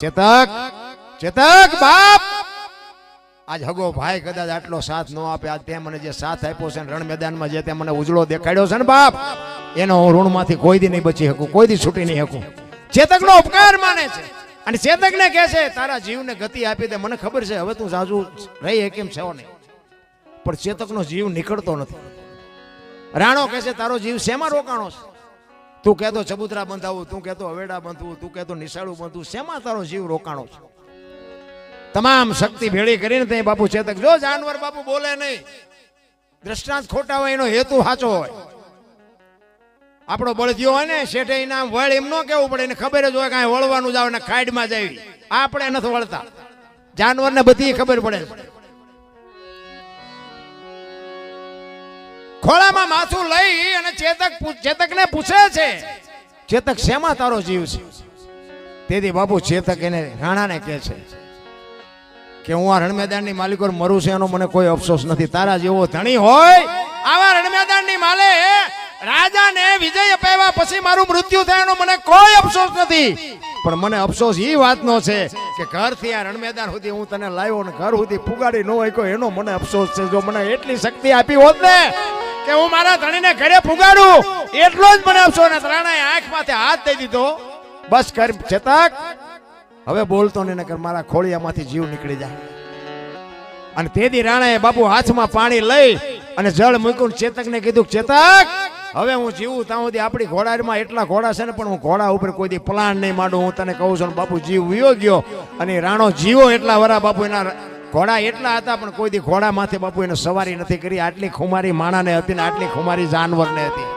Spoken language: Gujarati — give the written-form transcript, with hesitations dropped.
ચેતક ચેતક બાપ આજ હગો ભાઈ કદાચ આટલો સાથ ન આપે, આજ તે મને જે સાથ આપ્યો છે રણ મેદાનમાં જે તે મને ઉજળો દેખાડ્યો છે ને બાપ, એનો હું ઋણમાંથી કોઈ દી નહીં બચી શકું, કોઈ દી છૂટી નહીં શકું. ચેતકનો ઉપકાર માને છે અને ચેતકને કહે છે તારા જીવને ગતિ આપી દે. મને ખબર છે હવે તું જાજુ રહી કેમ છે નહીં, પણ ચેતકનો જીવ નીકળતો નથી. રાણો કહે છે તારો જીવ શેમાં રોકાણો છે? તું કહેતો ચબૂતરા બંધાવું, તું કહેતો હવેડા બાંધવું, તું કહેતો નિશાળું બાંધવું, શેમાં તારો જીવ રોકાણો છે? તમામ શક્તિ ભેળી કરીને તે બાપુ ચેતક જો જાનવર બાપુ બોલે નહીં, દ્રષ્ટાંત ખોટા હોય એનો હેતુ સાચો હોય. આપણો બળદિયો હોય ને શેઠે એના વળ એમ ન કેવું પડે, એને ખબર જ હોય કાંઈ વળવાનું જાવ ને ખાડમાં જાય. આપણે નથી વળતા, જાનવરને બધી ખબર પડે. ખોળામાં માથું લઈ અને ચેતકને પૂછે છે ચેતક શેમાં તારો જીવ છે? તેથી બાપુ ચેતક એને રાણાને કહે છે કે હું આ રણમેદાનની માલિકો મરું છે એનો મને કોઈ અફસોસ નથી. તારા જેવો ધણી હોય આવા રણમેદાનની માલે રાજાને વિજય અપાવ્યા પછી મારું મૃત્યુ થાય એનો મને કોઈ અફસોસ નથી. પણ મને અફસોસ એ વાતનો છે કે ઘરથી આ રણમેદાન સુધી હું તને લાવ્યો ને ઘર સુધી પુગાડી ન હોય એનો મને અફસોસ છે. જો મને એટલી શક્તિ આપી હોત ને કે હું મારા ધણીને ઘરે પુગાડું, એટલો જ મને અફસોસ ને. રાણાએ આંખમાંથી હાથ દઈ દીધો. બસ કર ચેતક, હવે બોલતો ને કર, મારા ખોળિયામાંથી જીવ નીકળી જાય. અને તેથી રાણાએ બાપુ હાથમાં પાણી લઈ અને જળ મૂક્યું. ચેતકને કીધું ચેતક હવે હું જીવું ત્યાં સુધી આપણી ઘોડામાં એટલા ઘોડા છે ને પણ હું ઘોડા ઉપર કોઈ દી પ્લાન નહીં માંડું. હું તને કહું છું બાપુ જીવ વિયો ગયો. અને રાણો જીવો એટલા વરા બાપુ એના ઘોડા એટલા હતા પણ કોઈ દી ઘોડા માથે બાપુ એને સવારી નથી કરી. આટલી ખુમારી માણાને હતી ને આટલી ખુમારી જાનવરને હતી.